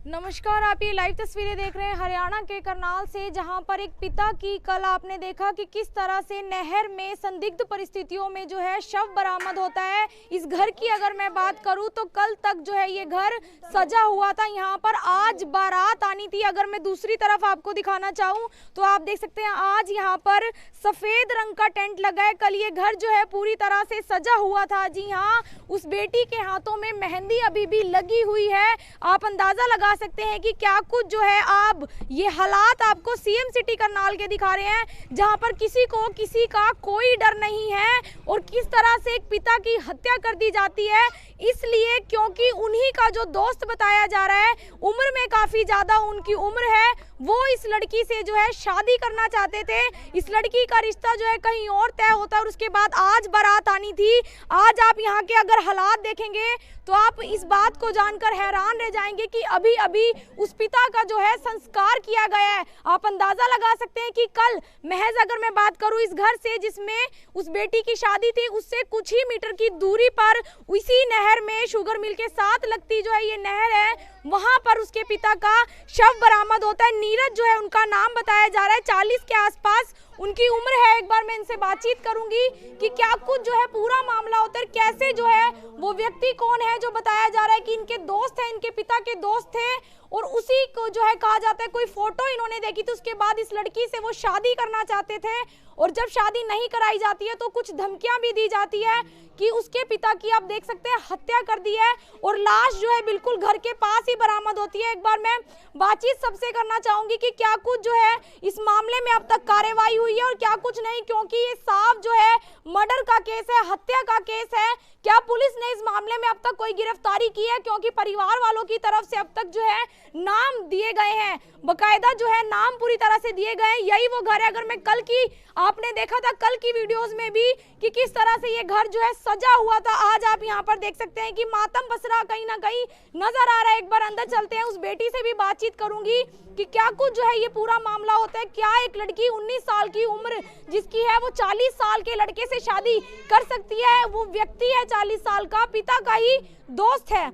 नमस्कार, आप ये लाइव तस्वीरें देख रहे हैं हरियाणा के करनाल से, जहां पर एक पिता की कल आपने देखा कि किस तरह से नहर में संदिग्ध परिस्थितियों में जो है शव बरामद होता है। इस घर की अगर मैं बात करूं तो कल तक जो है ये घर सजा हुआ था। यहां पर आज बारात आनी थी। अगर मैं दूसरी तरफ आपको दिखाना चाहूं तो आप देख सकते हैं आज यहां पर सफेद रंग का टेंट लगा है। कल ये घर जो है पूरी तरह से सजा हुआ था। जी हाँ, उस बेटी के हाथों में मेहंदी अभी भी लगी हुई है। आप अंदाजा लगा सकते हैं कि क्या कुछ जो है आप ये हालात आपको सीएम सिटी करनाल के दिखा रहे हैं, जहां पर किसी को किसी का कोई डर नहीं है और किस तरह से एक पिता की हत्या कर दी जाती है, इसलिए क्योंकि उन्हीं का जो दोस्त बताया जा रहा है, उम्र में काफी ज्यादा उनकी उम्र है, वो इस लड़की से जो है शादी करना चाहते थे। इस लड़की का रिश्ता जो है कहीं और तय होता है और उसके बाद आज बारात आनी थी। आज आप यहाँ के अगर हालात देखेंगे तो आप इस बात को जानकर हैरान रह जाएंगे कि अभी अभी उस पिता का जो है संस्कार किया गया है। आप अंदाजा लगा सकते हैं कि कल महज अगर मैं बात करूं इस घर से जिसमें उस बेटी की शादी थी, उससे कुछ ही मीटर की दूरी पर उसी नहर में शुगर मिल के साथ लगती जो है ये नहर है, वहां पर उसके पिता का शव बरामद होता है। नीरज जो है उनका नाम बताया जा रहा है, 40 के आसपास उनकी उम्र है। एक बार मैं इनसे बातचीत करूंगी कि क्या कुछ जो है पूरा मामला होता है, कैसे जो है वो व्यक्ति कौन है जो बताया जा रहा है कि इनके दोस्त हैं, इनके पिता के दोस्त थे और उसी को जो है कहा जाता है कोई फोटो इन्होंने देखी थी, उसके बाद इस लड़की से वो शादी करना चाहते थे और जब शादी नहीं कराई जाती है तो कुछ धमकियां भी दी जाती है कि उसके पिता की आप देख सकते हैं हत्या कर दी है और लाश जो है बिल्कुल घर के पास ही बरामद होती है। एक बार मैं बातचीत सबसे करना चाहूंगी कि क्या कुछ जो है इस मामले में अब तक कार्रवाई हुई है और क्या कुछ नहीं, क्योंकि ये साफ जो है मर्डर का केस है, हत्या का केस है। क्या पुलिस ने इस मामले में अब तक कोई गिरफ्तारी की है, क्योंकि परिवार वालों की तरफ से अब तक जो है नाम दिए गए हैं, बकायदा जो है नाम पूरी तरह से दिए गए हैं। यही वो घर है, अगर मैं कल की आपने देखा था कल की वीडियोस में भी कि किस तरह से ये घर जो है सजा हुआ था, आज आप यहाँ पर देख सकते हैं कि मातम पसरा कहीं ना कहीं नजर आ रहा है। एक बार अंदर चलते हैं, उस बेटी से भी बातचीत करूंगी कि क्या कुछ जो है ये पूरा मामला होता है। क्या एक लड़की 19 साल की उम्र जिसकी है वो 40 साल के लड़के से शादी कर सकती है? वो व्यक्ति है 40 साल का, पिता का ही दोस्त है।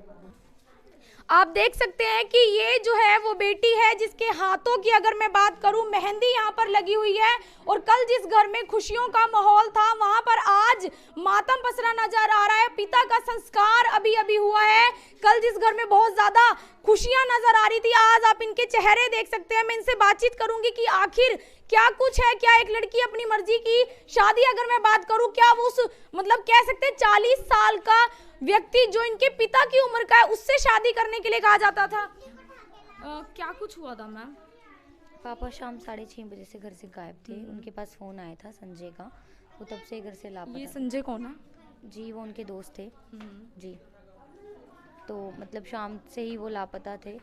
आप देख सकते हैं कि ये जो है वो बेटी है जिसके हाथों की अगर मैं बात करूं मेहंदी यहाँ पर लगी हुई है और कल जिस घर में खुशियों का माहौल था वहां पर आज मातम पसरा नजर आ रहा है। पिता का संस्कार अभी अभी हुआ है। कल जिस घर में बहुत ज्यादा खुशियां नजर आ रही थी, आज आप इनके चेहरे देख सकते हैं। मैं इनसे बातचीत करूंगी कि आखिर क्या कुछ है, क्या एक लड़की अपनी मर्जी की शादी अगर मैं बात करूं, क्या वो उस मतलब कह सकते हैं 40 साल का व्यक्ति जो इनके पिता की उम्र का है उससे शादी करने के लिए कहा जाता था? क्या कुछ हुआ था मैम? पापा शाम 6:30 बजे से घर से गायब थे। उनके पास फ़ोन आया था संजय का, वो तब से घर से लापता। ये संजय कौन है? जी वो उनके दोस्त थे। जी तो मतलब शाम से ही वो लापता थे।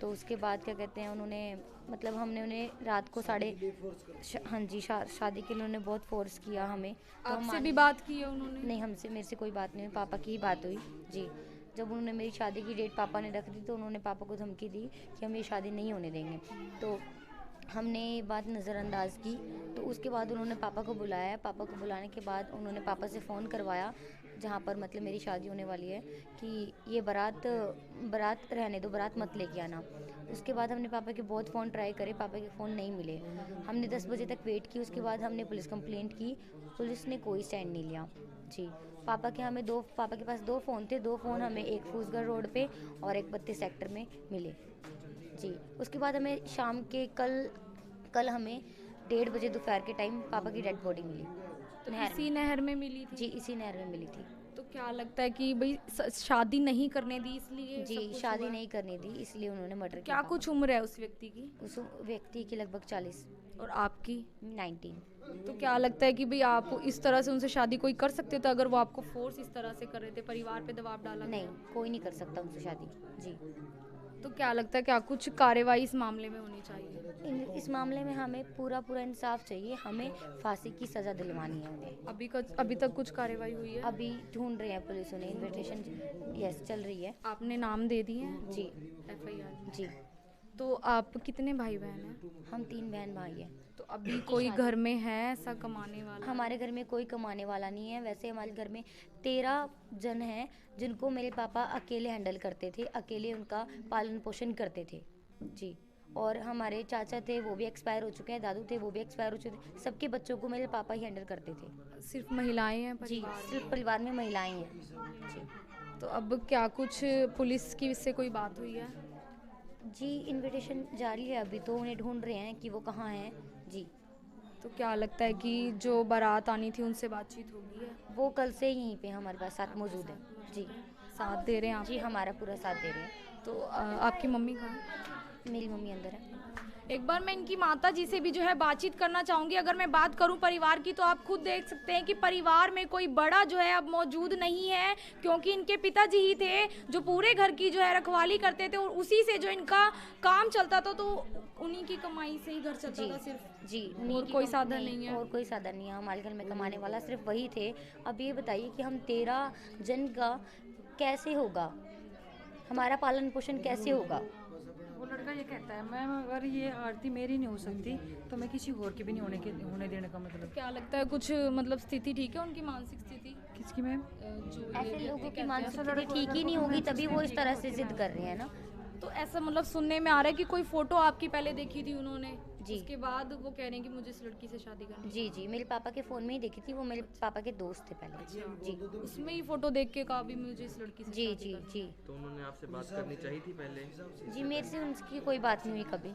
तो उसके बाद क्या कहते हैं उन्होंने मतलब हमने उन्हें रात को हाँ जी शादी के लिए उन्होंने बहुत फोर्स किया हमें। तो आपसे भी बात की है उन्होंने? नहीं, हमसे मेरे से कोई बात नहीं हुई, पापा की ही बात हुई। जी जब उन्होंने मेरी शादी की डेट पापा ने रख दी तो उन्होंने पापा को धमकी दी कि हम ये शादी नहीं होने देंगे। तो हमने ये बात नज़रअंदाज की। तो उसके बाद उन्होंने पापा को बुलाया। पापा को बुलाने के बाद उन्होंने पापा से फ़ोन करवाया जहाँ पर मतलब मेरी शादी होने वाली है कि ये बारात रहने दो, बारात मत लेके आना। उसके बाद हमने पापा के बहुत फ़ोन ट्राई करे, पापा के फ़ोन नहीं मिले। हमने 10 बजे तक वेट की। उसके बाद हमने पुलिस कंप्लेंट की, पुलिस ने कोई स्टैंड नहीं लिया। जी पापा के पास 2 फ़ोन थे। 2 फ़ोन हमें, एक फूसगढ़ रोड पे और एक 32 सेक्टर में मिले। जी उसके बाद हमें शाम के कल हमें 1:30 बजे दोपहर के टाइम पापा की डेड बॉडी मिली। तो इसी नहर में मिली थी? जी इसी नहर में मिली थी। तो क्या लगता है कि भाई शादी नहीं करने दी इसलिए? जी शादी नहीं करने दी इसलिए उन्होंने मर्डर किया। क्या कुछ उम्र है उस व्यक्ति की? उस व्यक्ति की लगभग 40। और आपकी? 19। तो क्या लगता है कि भाई आप इस तरह से उनसे शादी कोई कर सकते थे अगर वो आपको फोर्स इस तरह से कर रहे थे, परिवार पे दबाव डाला? नहीं, कोई नहीं कर सकता उनसे शादी। जी तो क्या लगता है क्या कुछ कार्रवाई इस मामले में होनी चाहिए? इस मामले में हमें पूरा इंसाफ चाहिए। हमें फांसी की सज़ा दिलवानी है उन्हें। अभी तक कुछ कार्रवाई हुई है? अभी ढूंढ रहे हैं पुलिस उन्हें, इन्वेस्टिगेशन यस चल रही है। आपने नाम दे दिए हैं? जी FIR? जी। तो आप कितने भाई बहन हैं? हम 3 बहन भाई हैं। तो अभी कोई घर में है ऐसा कमाने वाला? हमारे घर में कोई कमाने वाला नहीं है। वैसे हमारे घर में 13 जन हैं जिनको मेरे पापा अकेले हैंडल करते थे, अकेले उनका पालन पोषण करते थे जी। और हमारे चाचा थे वो भी एक्सपायर हो चुके हैं, दादू थे वो भी एक्सपायर हो चुके थे। सबके बच्चों को मेरे पापा ही हैंडल करते थे सिर्फ महिलाएं हैं जी। परिवार में? सिर्फ परिवार में महिलाएं हैं जी। तो अब क्या कुछ पुलिस की इससे कोई बात हुई है? जी इनविटेशन जारी है, अभी तो उन्हें ढूंढ रहे हैं कि वो कहाँ हैं जी। तो क्या लगता है कि जो बारात आनी थी उनसे बातचीत होगी है? वो कल से यहीं पे हमारे पास साथ मौजूद है जी। साथ दे रहे हैं आप? जी हमारा पूरा साथ दे रहे हैं। तो आपकी मम्मी कहाँ है? मेरी मम्मी अंदर है। एक बार मैं इनकी माता जी से भी जो है बातचीत करना चाहूँगी। अगर मैं बात करूँ परिवार की तो आप खुद देख सकते हैं कि परिवार में कोई बड़ा जो है अब मौजूद नहीं है, क्योंकि इनके पिताजी ही थे जो पूरे घर की जो है रखवाली करते थे और उसी से जो इनका काम चलता था। तो उन्हीं की कमाई से ही घर चलता जी था सिर्फ? जी और कोई साधन नहीं है? और कोई साधन नहीं है। हमारे घर में कमाने वाला सिर्फ वही थे। अब ये बताइए कि हम 13 जन का कैसे होगा, हमारा पालन पोषण कैसे होगा? वो लड़का ये कहता है मैम अगर ये आरती मेरी नहीं हो सकती तो मैं किसी और की भी नहीं होने देने का मतलब। क्या लगता है कुछ मतलब स्थिति ठीक है उनकी, मानसिक स्थिति? किसकी मैम? जो ऐसे लोगों की मानसिक स्थिति ठीक ही नहीं होगी तभी वो इस तरह से जिद कर रहे हैं ना। तो ऐसा मतलब सुनने में आ रहा है कि कोई फोटो आपकी पहले देखी थी उन्होंने जी। उसके बाद वो कह रहे हैं कि मुझे इस लड़की से शादी करनी जी जी मेरे पापा के फ़ोन में ही देखी थी, वो मेरे पापा के दोस्त थे पहले जी। है। उसमें ही फोटो देख के कहा भी मुझे इस लड़की से जी शादी जी करनी जी तो उन्होंने आपसे बात करनी चाहिए थी पहले? जी मेरे से उनकी कोई बात नहीं हुई कभी।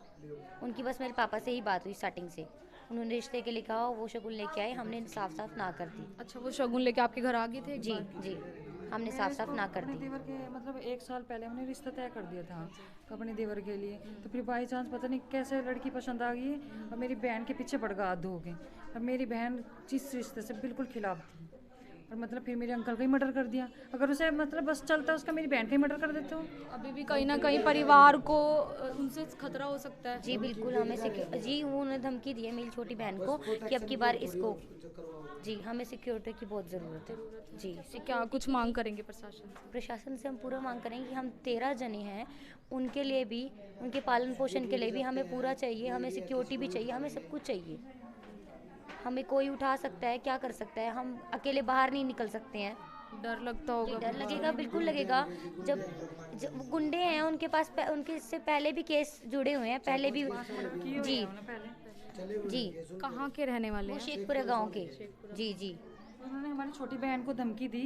उनकी बस मेरे पापा से ही बात हुई स्टार्टिंग से। उन्होंने रिश्ते के लिए कहा, वो शगुन लेके आए, हमने साफ साफ ना कर दी। अच्छा, वो शगुन लेके आपके घर आ गए थे एक जी बार? जी हमने साफ साफ ना कर अपने दी। देवर के मतलब 1 साल पहले हमने रिश्ता तय कर दिया था अपने देवर के लिए। तो फिर बाई चांस पता नहीं कैसे लड़की पसंद आ गई और मेरी बहन के पीछे पड़ गया हाथ धो के। और मेरी बहन जिस रिश्ते से बिल्कुल खिलाफ थी और मतलब फिर मेरे अंकल का ही मर्डर कर दिया। अगर उसे मतलब बस चलता उसका मेरी बहन का ही मर्डर कर देते हो। अभी भी कहीं ना कहीं परिवार को उनसे खतरा हो सकता है? जी बिल्कुल हमें जी उन्होंने धमकी दी है मेरी छोटी बहन को कि अब की बार इसको जी हमें सिक्योरिटी की बहुत ज़रूरत है जी। तो क्या कुछ मांग करेंगे प्रशासन से? प्रशासन से हम पूरा मांग करेंगे कि हम 13 जने हैं, उनके लिए भी, उनके पालन पोषण के लिए भी हमें पूरा चाहिए, हमें सिक्योरिटी भी चाहिए, हमें सब कुछ चाहिए। हमें कोई उठा सकता है, क्या कर सकता है, हम अकेले बाहर नहीं निकल सकते हैं। डर लगता होगा? डर लगेगा, बिल्कुल लगेगा। जब वो गुंडे हैं उनके पास उनके इससे पहले भी केस जुड़े हुए हैं, पहले भी जी जी कहाँ के रहने वाले वो हैं? शेखपुरा गांव के जी जी। उन्होंने हमारी छोटी बहन को धमकी दी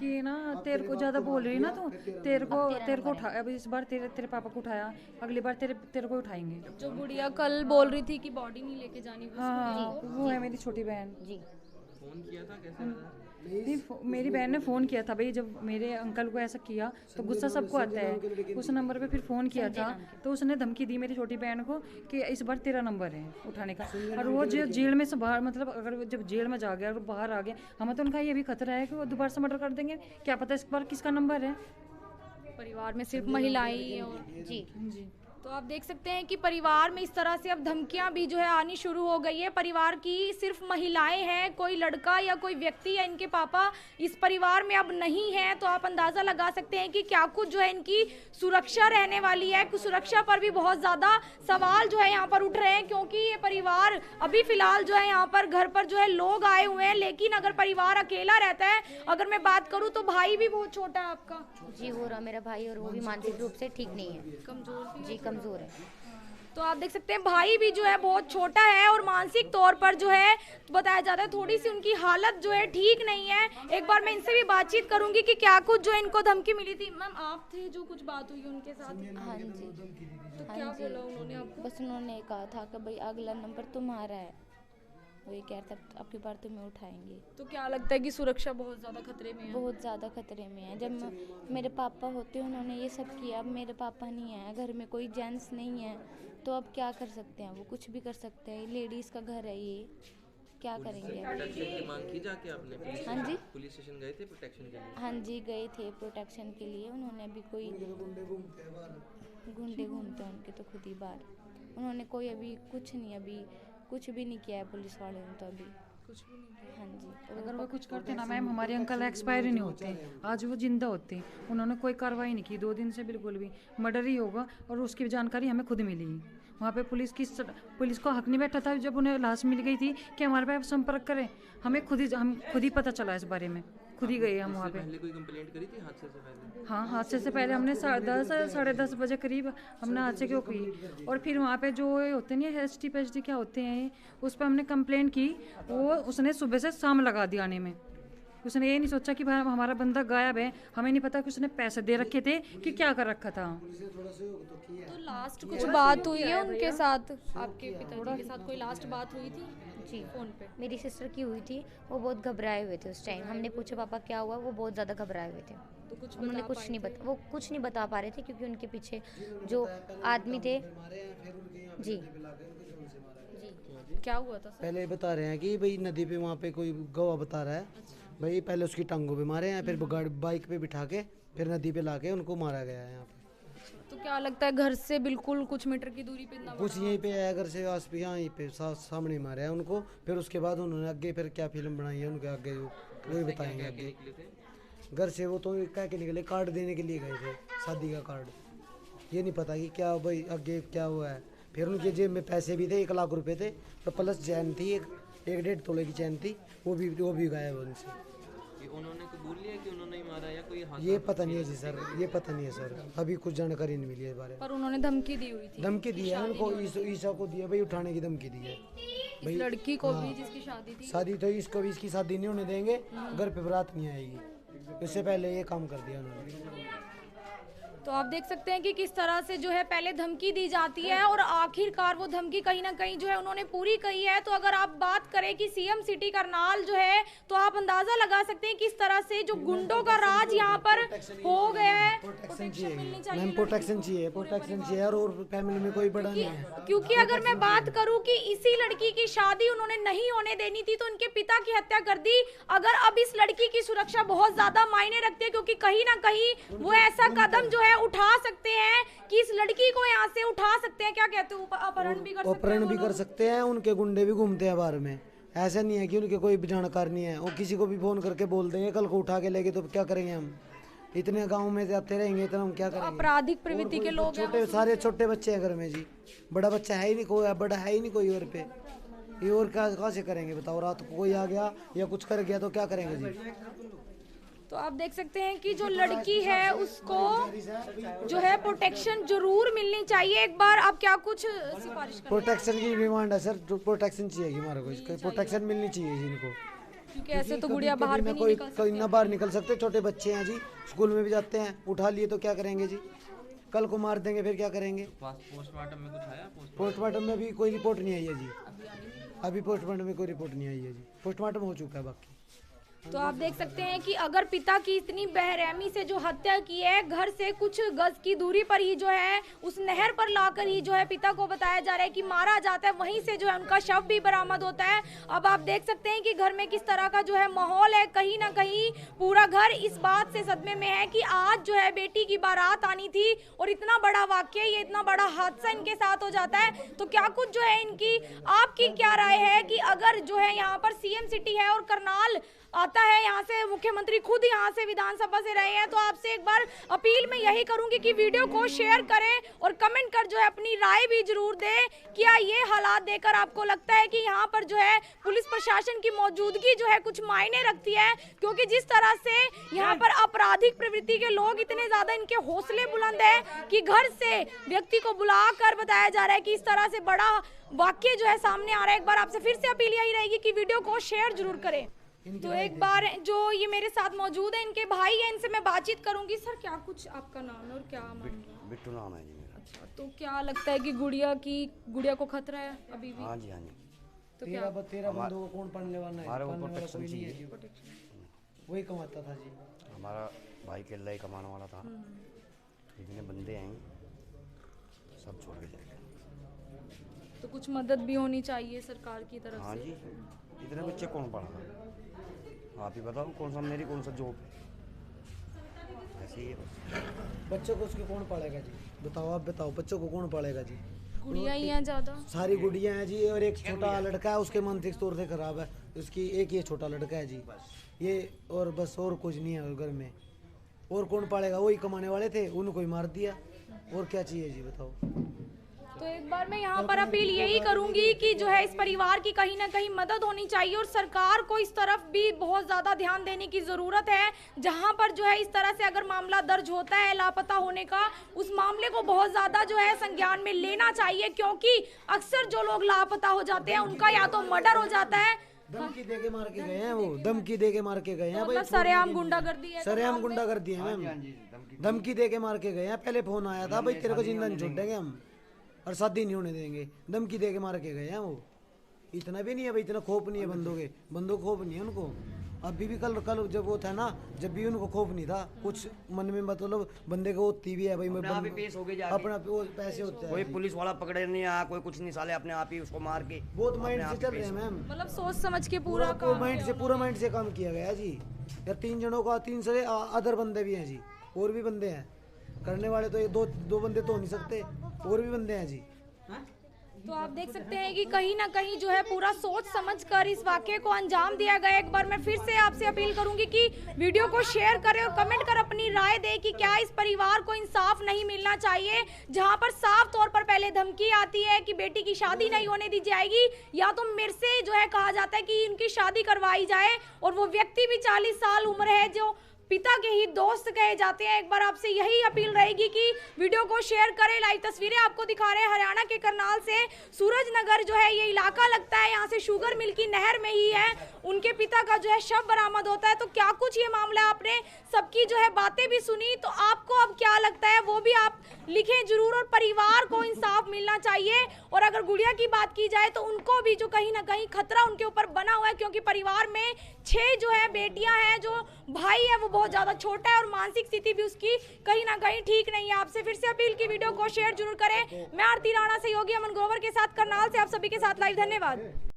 कि ना तेरे को ज़्यादा बोल रही ना तो तेरे को उठा, अब इस बार तेरे पापा को उठाया, अगली बार तेरे को उठाएंगे। जो गुड़िया कल बोल रही थी कि बॉडी नहीं लेके जानी, हाँ वो है मेरी छोटी बहन जी फोन किया था कैसे लगा? नहीं मेरी बहन ने फ़ोन किया था भाई। जब मेरे अंकल को ऐसा किया तो गुस्सा सबको आता है। उस नंबर पे फिर फ़ोन किया था तो उसने धमकी दी मेरी छोटी बहन को कि इस बार तेरा नंबर है उठाने का। और वो जेल में से बाहर मतलब अगर वो जब जेल में जा गया और बाहर आ गया, हमें तो उनका ये भी खतरा है कि वो दोबारा से मर्डर कर देंगे। क्या पता इस बार किसका नंबर है। परिवार में सिर्फ महिलाएं ही हैं और जी जी तो आप देख सकते हैं कि परिवार में इस तरह से अब धमकियां भी जो है आनी शुरू हो गई है। परिवार की सिर्फ महिलाएं हैं, कोई लड़का या कोई व्यक्ति या इनके पापा इस परिवार में अब नहीं है। तो आप अंदाज़ा लगा सकते हैं कि क्या कुछ जो है इनकी सुरक्षा रहने वाली है। कुछ सुरक्षा पर भी बहुत ज़्यादा सवाल जो है यहाँ पर उठ रहे हैं, क्योंकि ये परिवार अभी फ़िलहाल जो है यहाँ पर घर पर जो है लोग आए हुए हैं, लेकिन अगर परिवार अकेला रहता है, अगर मैं बात करूँ तो भाई भी बहुत छोटा है आपका? जी हो रहा मेरा भाई, और वो भी मानसिक रूप से ठीक नहीं है, कमज़ोर जी कमज़ोर है। तो आप देख सकते हैं भाई भी जो है बहुत छोटा है और मानसिक तौर पर जो है बताया जाता है थोड़ी सी उनकी हालत जो है ठीक नहीं है। एक बार मैं इनसे भी बातचीत करूंगी कि क्या कुछ जो इनको धमकी मिली थी। मैम आप थे जो कुछ बात हुई उनके साथ? हाँ जी तो क्या बोला उन्होंने आपको? बस उन्होंने कहा था कि भाई अगला नंबर तुम्हारा है, वो ये कह रहा था अब की बार तुम्हें उठाएंगे। तो क्या लगता है कि सुरक्षा बहुत ज़्यादा खतरे में है? बहुत ज़्यादा खतरे में है। जब मेरे पापा होते उन्होंने ये सब किया, अब मेरे पापा नहीं है, घर में कोई जेंट्स नहीं है, तो अब क्या कर सकते हैं? वो कुछ भी कर सकते हैं, लेडीज़ का घर है ये, क्या करेंगे? प्रोटेक्शन की मांग की जाके आपने हाँ जी पुलिस स्टेशन गए थे प्रोटेक्शन के लिए? हाँ जी गए थे प्रोटेक्शन के लिए। उन्होंने अभी कोई गुंडे घूमते हैं उनके तो खुद ही बाहर, उन्होंने कोई अभी कुछ भी नहीं किया है पुलिस वालों ने तो अभी। हाँ जी। अगर वो कुछ करते ना मैम, हमारे अंकल एक्सपायर ही नहीं होते, आज वो जिंदा होते। उन्होंने कोई कार्रवाई नहीं की 2 दिन से, बिल्कुल भी मर्डर ही होगा। और उसकी जानकारी हमें खुद मिली। वहाँ पे पुलिस को हक नहीं बैठा था जब उन्हें लाश मिल गई थी कि हमारे पास संपर्क करें। हम खुद ही पता चला इस बारे में, खुद ही गए हम वहाँ पे। पहले कोई कंप्लेंट करी थी हादसे से पहले? हाँ, हादसे से पहले हमने 10:30 साढ़े 10 बजे करीब हमने हादसे क्यों की। और फिर वहाँ पे जो होते नहीं एसटी पेस्टी क्या होते हैं, उस पर हमने कंप्लेंट की। वो उसने सुबह से शाम लगा दिया आने में। उसने ये नहीं सोचा कि भाई हमारा बंदा गायब है, हमें नहीं पता कि उसने पैसे दे रखे थे कि क्या कर रखा था। तो लास्ट कुछ बात हुई है उनके साथ, आपके पिताजी के साथ कोई लास्ट बात हुई थी जी, फोन पे? मेरी सिस्टर की हुई थी, वो बहुत घबराए हुए थे उस टाइम। हमने पूछा पापा क्या हुआ, वो बहुत ज़्यादा घबराए हुए थे। तो कुछ उन्होंने वो कुछ नहीं बता पा रहे थे क्योंकि उनके पीछे जो आदमी थे। जी क्या हुआ था सर? पहले बता रहे हैं कि भाई नदी पे वहाँ पे कोई गवाह बता रहा है भाई पहले उसकी टांगों पे मारे हैं, फिर बाइक पे बिठा के फिर नदी पे लाके उनको मारा गया है यहाँ पे। तो क्या लगता है घर से बिल्कुल कुछ मीटर की दूरी पे इतना कुछ यहीं पे है, अगर से आस पे यहाँ यहीं पे सामने मारे हैं उनको। फिर उसके बाद उन्होंने आगे फिर क्या फिल्म बनाई है उनके आगे वही बताएंगे आगे। निकले थे? घर से वो तो क्या के निकले, कार्ड देने के लिए गए थे, शादी का कार्ड। ये नहीं पता कि क्या भाई आगे क्या हुआ है। फिर उनके जेब में पैसे भी थे, 1 लाख रुपए थे, तो प्लस चैन थी, एक 1.5 तोले की चैन थी, वो भी गायब उनसे। ये उन्होंने कबूल लिया कि उन्होंने ही मारा या कोई हादसा? ये पता नहीं है जी सर, ये पता नहीं है सर, अभी कुछ जानकारी नहीं मिली है इस बारे में। पर उन्होंने धमकी दी हुई थी धमकी दी है उनको, ईसा को दिया भाई, उठाने की धमकी दी है इस लड़की को भी जिसकी शादी थी। शादी तो इसको भी, इसकी शादी नहीं होने देंगे, घर पे बारात नहीं आएगी। इससे पहले ये काम कर दिया उन्होंने। तो आप देख सकते हैं कि किस तरह से जो है पहले धमकी दी जाती है और आखिरकार वो धमकी कहीं ना कहीं जो है उन्होंने पूरी कही है। तो अगर आप बात करें कि सीएम सिटी करनाल जो है, तो आप अंदाजा लगा सकते हैं किस तरह से जो गुंडों का राज यहाँ पर हो गया है। प्रोटेक्शन चाहिए मैम, प्रोटेक्शन चाहिए और फैमिली में कोई बड़ा नहीं है। क्योंकि अगर मैं बात करूं कि इसी लड़की की शादी उन्होंने नहीं होने देनी थी तो उनके पिता की हत्या कर दी। अगर अब इस लड़की की सुरक्षा बहुत ज्यादा मायने रखती है, क्योंकि कहीं ना कहीं वो ऐसा कदम जो है उठा सकते हैं कि इस लड़की को यहाँ से उठा सकते हैं। क्या कहते हो, अपहरण भी कर सकते हैं। उनके गुंडे भी घूमते हैं बाहर में। ऐसा नहीं है कि उनके कोई जानकार नहीं है, वो किसी को भी फोन करके बोल देंगे, कल को उठा के लेके तो क्या करेंगे हम? इतने गांव में जाते रहेंगे तो हम क्या करेंगे? आपराधिक प्रवृत्ति के लोग छोटे सारे छोटे बच्चे हैं घर में जी, बड़ा बच्चा है ही नहीं, कोई बड़ा है ही नहीं कोई घर पे। ये और क्या कहाँ से करेंगे बताओ? रात को कोई आ गया या कुछ कर गया तो क्या करेंगे जी? तो आप देख सकते हैं कि जो लड़की है उसको जो है प्रोटेक्शन जरूर मिलनी चाहिए। एक बार आप क्या कुछ सिफारिश करें? प्रोटेक्शन की डिमांड है सर, प्रोटेक्शन चाहिए हमारे को, इसको प्रोटेक्शन मिलनी चाहिए जी इनको। क्योंकि ऐसे तो गुड़िया बाहर भी नहीं निकल सकती। कोई ना बाहर निकल सकते, छोटे बच्चे हैं जी, स्कूल में भी जाते हैं, उठा लिए तो क्या करेंगे जी? कल को मार देंगे फिर क्या करेंगे? पोस्टमार्टम में कुछ आया? पोस्टमार्टम में भी कोई रिपोर्ट नहीं आई है जी, अभी पोस्टमार्टम में कोई रिपोर्ट नहीं आई है जी, पोस्टमार्टम हो चुका है बाकी। तो आप देख सकते हैं कि अगर पिता की इतनी बेरहमी से जो हत्या की है, घर से कुछ गज की दूरी पर ही जो है उस नहर पर लाकर ही जो है पिता को बताया जा रहा है कि मारा जाता है, वहीं से जो है उनका शव भी बरामद होता है। अब आप देख सकते हैं कि घर में किस तरह का जो है माहौल है। कहीं ना कहीं पूरा घर इस बात से सदमे में है कि आज जो है बेटी की बारात आनी थी और इतना बड़ा वाकया, ये इतना बड़ा हादसा इनके साथ हो जाता है। तो क्या कुछ जो है इनकी, आपकी क्या राय है कि अगर जो है यहाँ पर सीएम सिटी है और करनाल आता है, यहाँ से मुख्यमंत्री खुद यहाँ से विधानसभा से रहे हैं, तो आपसे एक बार अपील मैं यही करूंगी कि वीडियो को शेयर करें और कमेंट कर जो है अपनी राय भी जरूर दें। क्या ये हालात देखकर आपको लगता है कि यहाँ पर जो है पुलिस प्रशासन की मौजूदगी जो है कुछ मायने रखती है? क्योंकि जिस तरह से यहाँ पर आपराधिक प्रवृत्ति के लोग इतने ज्यादा, इनके हौसले बुलंद है कि घर से व्यक्ति को बुला कर बताया जा रहा है कि इस तरह से बड़ा वाक्य जो है सामने आ रहा है। एक बार आपसे फिर से अपील यही रहेगी कि वीडियो को शेयर जरूर करें। तो एक बार जो ये मेरे साथ मौजूद है, इनके भाई है, इनसे मैं बातचीत करूंगी। सर क्या कुछ आपका नाम है और क्या मामला? बिट्टू नाम है जी मेरा। अच्छा, तो क्या लगता है कि गुड़िया को खतरा है अभी भी? हाँ जी, हाँ जी। तो क्या तेरा बंदों को कौन पालने वाला है? हमारे को पालने वाला प्रोटेक्शन कोई नहीं है चाहिए। जी, वही कमाता था जी। हमारा भाई केल्ला ही कमाने वाला था, इतने बंदे हैं सब छोड़ के चले गए। तो कुछ मदद भी होनी चाहिए सरकार की तरफ हाँ से। जी, इतने बच्चे कौन पढ़ा? आप ही बताओ कौन सा मेरी कौन सा जॉब है? ऐसे ही है बस। बच्चों को उसके कौन पालेगा जी? बताओ, आप बताओ, बच्चों को कौन पालेगा जी? गुड़िया ही हैं ज्यादा। सारी गुड़ियाँ हैं जी, और एक छोटा लड़का है, उसके मानसिक तौर से खराब है, उसकी एक ये छोटा लड़का है जी, ये और बस और कुछ नहीं है घर में। और कौन पालेगा, वही कमाने वाले थे, उनको ही मार दिया। और क्या चाहिए जी बताओ। तो एक बार मैं यहाँ पर अपील यही करूंगी कि जो है इस परिवार की कहीं ना कहीं मदद होनी चाहिए और सरकार को इस तरफ भी बहुत ज़्यादा ध्यान देने की ज़रूरत है। जहाँ पर जो है इस तरह से अगर मामला दर्ज होता है लापता होने का, उस मामले को बहुत ज़्यादा जो है संज्ञान में लेना चाहिए, क्योंकि अक्सर जो लोग लापता हो जाते हैं उनका या तो मर्डर हो जाता है। धमकी दे के मार के गए हैं, वो धमकी दे के मार के गए हैं भाई। मतलब सरेआम गुंडागर्दी है। सरेआम गुंडागर्दी है मैम, धमकी दे के मार के गए हैं। पहले फोन आया था भाई तेरे को जिंदा नहीं छोड़ेंगे हम और शादी नहीं होने देंगे, धमकी दे के मार के गए हैं वो। इतना भी नहीं है भाई, इतना खौफ नहीं है बंदों को खौफ नहीं है उनको। अभी भी कल जब वो था ना, जब भी उनको खौफ नहीं था कुछ मन में, मतलब बंदे को होती भी है भाई। मैं आप ही पेश हो गए जाके। अपना वो पैसे होते हैं, कोई पुलिस वाला पकड़े नहीं आया, कोई कुछ नहीं, साले अपने आप ही उसको मार के बहुत माइंड से चल रहे हैं मैम। मतलब सोच समझ के पूरा पूरा माइंड से काम किया गया जी। यार 3 जनों का, 3 से अदर बंदे भी हैं जी, और भी बंदे हैं करने वाले। तो ये दो बंदे तो हो नहीं सकते, और भी बंदे हैं जी। तो आप देख सकते हैं कि कहीं ना कहीं जो है पूरा सोच समझकर इस वाकये को अंजाम दिया गया। एक बार मैं फिर से आपसे अपील करूंगी कि वीडियो को शेयर करें और कमेंट कर अपनी राय दें कि क्या इस परिवार को इंसाफ नहीं मिलना चाहिए, जहां पर साफ तौर पर पहले धमकी आती है कि बेटी की शादी नहीं होने दी जाएगी, या तो मेरे से जो है कहा जाता है कि इनकी शादी करवाई जाए, और वो व्यक्ति भी 40 साल उम्र है जो पिता के ही दोस्त कहे जाते हैं। एक बार आपसे यही अपील रहेगी कि वीडियो को शेयर करें। लाइव तस्वीरें आपको दिखा रहे हैं हरियाणा के करनाल से। सूरज नगर जो है ये इलाका लगता है, यहाँ से शुगर मिल की नहर में ही है उनके पिता का जो है शव बरामद होता है। तो क्या कुछ ये मामला, आपने सबकी जो है बातें भी सुनी, तो आपको अब क्या लगता है वो भी आप लिखें जरूर। और परिवार को इंसाफ मिलना चाहिए। और अगर गुड़िया की बात की जाए तो उनको भी जो कहीं ना कहीं खतरा उनके ऊपर बना हुआ है, क्योंकि परिवार में 6 जो है बेटियां हैं, जो भाई है वो बहुत ज्यादा छोटा है और मानसिक स्थिति भी उसकी कहीं ना कहीं ठीक नहीं है। आपसे फिर से अपील की वीडियो को शेयर जरूर करें। मैं आरती राणा, सहयोगी अमन ग्रोवर के साथ करनाल से आप सभी के साथ लाइव। धन्यवाद।